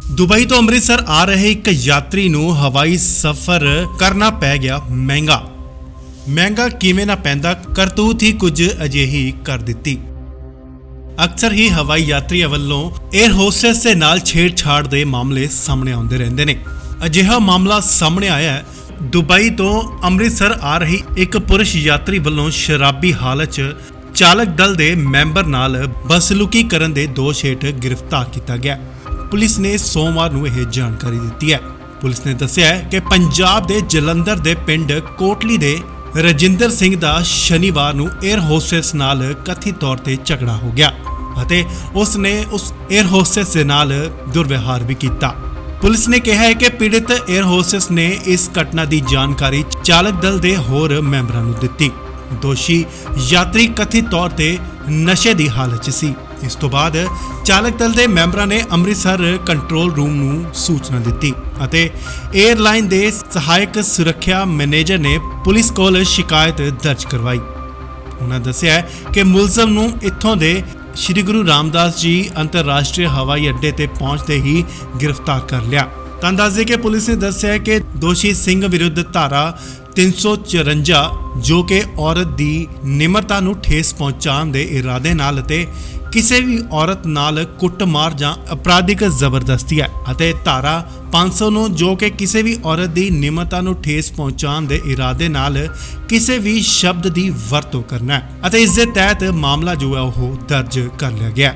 Dubai तो अमृतसर आ रहे एक यात्री ਨੂੰ हवाई सफर करना पै गया महंगा किवें ना पैंदा करतूत ही कुछ अजिही कर दित्ती। अक्सर ही हवाई यात्रियों ਵੱਲੋਂ एयर होस्टेस ਦੇ ਨਾਲ छेड़छाड़ ਦੇ ਮਾਮਲੇ ਸਾਹਮਣੇ ਆਉਂਦੇ ਰਹਿੰਦੇ ਨੇ। ਅਜਿਹਾ ਮਾਮਲਾ ਸਾਹਮਣੇ ਆਇਆ ਹੈ ਦੁਬਈ ਤੋਂ ਅੰਮ੍ਰਿਤਸਰ ਆ ਰਹੀ ਇੱਕ ਪੁਰਸ਼ ਯਾਤਰੀ ਵੱਲੋਂ ਸ਼ਰਾਬੀ ਹਾਲਤ 'ਚ ਚਾਲਕ ਦਲ ਦੇ ਮੈਂਬਰ ਨਾਲ ਬਦਸਲੂਕੀ ਕਰਨ ਦੇ ਦੋਸ਼ ਹੇਠ ਗ੍ਰਿਫਤਾਰ ਕੀਤਾ ਗਿਆ। ਪੁਲਿਸ ਨੇ ਸੋਮਵਾਰ ਨੂੰ ਇਹ ਜਾਣਕਾਰੀ ਦਿੱਤੀ ਹੈ। ਪੁਲਿਸ ਨੇ ਦੱਸਿਆ ਹੈ ਕਿ ਪੰਜਾਬ ਦੇ ਜਲੰਧਰ ਦੇ ਪਿੰਡ ਕੋਟਲੀ ਦੇ ਰਜਿੰਦਰ ਸਿੰਘ ਦਾ ਸ਼ਨੀਵਾਰ ਨੂੰ 에ਅਰ ਹੋਸਟੈਸ ਨਾਲ ਕਥਿਤ ਤੌਰ ਤੇ ਝਗੜਾ ਹੋ ਗਿਆ ਅਤੇ ਉਸ ਨੇ ਉਸ 에ਅਰ ਹੋਸਟੈਸ ਦੇ ਨਾਲ ਦੁਰਵਿਵਹਾਰ ਵੀ ਕੀਤਾ। ਪੁਲਿਸ ਨੇ ਕਿਹਾ ਹੈ ਕਿ ਪੀੜਤ 에ਅਰ ਹੋਸਟੈਸ ਨੇ ਇਸ ਘਟਨਾ ਦੀ ਜਾਣਕਾਰੀ ਚਾਲਕ ਦਲ ਦੇ ਹੋਰ ਮੈਂਬਰਾਂ ਨੂੰ ਦਿੱਤੀ। ਦੋਸ਼ੀ ਯਾਤਰੀ ਕਥਿਤ ਤੌਰ ਤੇ ਨਸ਼ੇ ਦੀ ਹਾਲਤ 'ਚ ਸੀ। ਇਸ ਤੋਂ ਬਾਅਦ ਚਾਲਕ ਦਲ ਦੇ ਮੈਂਬਰਾਂ ਨੇ ਅੰਮ੍ਰਿਤਸਰ ਕੰਟਰੋਲ ਰੂਮ ਨੂੰ ਸੂਚਨਾ ਦਿੱਤੀ ਅਤੇ 에ਅਰਲਾਈਨ ਦੇ ਸਹਾਇਕ ਸੁਰੱਖਿਆ ਮੈਨੇਜਰ ਨੇ ਪੁਲਿਸ ਕੋਲ ਸ਼ਿਕਾਇਤ ਦਰਜ ਕਰਵਾਈ। ਉਹਨਾਂ ਦੱਸਿਆ ਕਿ ਮੁਲਜ਼ਮ ਨੂੰ ਇੱਥੋਂ ਦੇ ਸ਼੍ਰੀ ਗੁਰੂ ਰਾਮਦਾਸ ਜੀ ਅੰਤਰਰਾਸ਼ਟਰੀ ਹਵਾਈ ਅੱਡੇ ਤੇ ਪਹੁੰਚਦੇ ਹੀ ਗ੍ਰਿਫਤਾਰ ਕਰ ਲਿਆ। ਤਾਂ ਦੱਸਦੇ ਕਿ ਪੁਲਿਸ ਨੇ ਦੱਸਿਆ ਕਿ ਦੋਸ਼ੀ ਸਿੰਘ ਵਿਰੁੱਧ ਧਾਰਾ 354 ਜੋ ਕਿ ਔਰਤ ਦੀ ਨਿਮਰਤਾ ਨੂੰ ਠੇਸ ਪਹੁੰਚਾਉਣ ਦੇ ਇਰਾਦੇ ਨਾਲ ਅਤੇ ਕਿਸੇ ਵੀ ਔਰਤ ਨਾਲ ਕੁੱਟਮਾਰ ਜਾਂ ਅਪਰਾਧਿਕ ਜ਼ਬਰਦਸਤੀ ਹੈ ਅਤੇ ਧਾਰਾ 500 ਨੂੰ ਜੋ ਕਿ ਕਿਸੇ ਵੀ ਔਰਤ ਦੀ ਨਿਮਰਤਾ ਨੂੰ ਠੇਸ ਪਹੁੰਚਾਉਣ ਦੇ ਇਰਾਦੇ ਨਾਲ ਕਿਸੇ ਵੀ ਸ਼ਬਦ ਦੀ ਵਰਤੋਂ ਕਰਨਾ ਹੈ ਅਤੇ ਇਸ ਦੇ ਤਹਿਤ ਮਾਮਲਾ ਜੋ ਹੈ ਉਹ ਦਰਜ ਕਰ ਲਿਆ ਗਿਆ।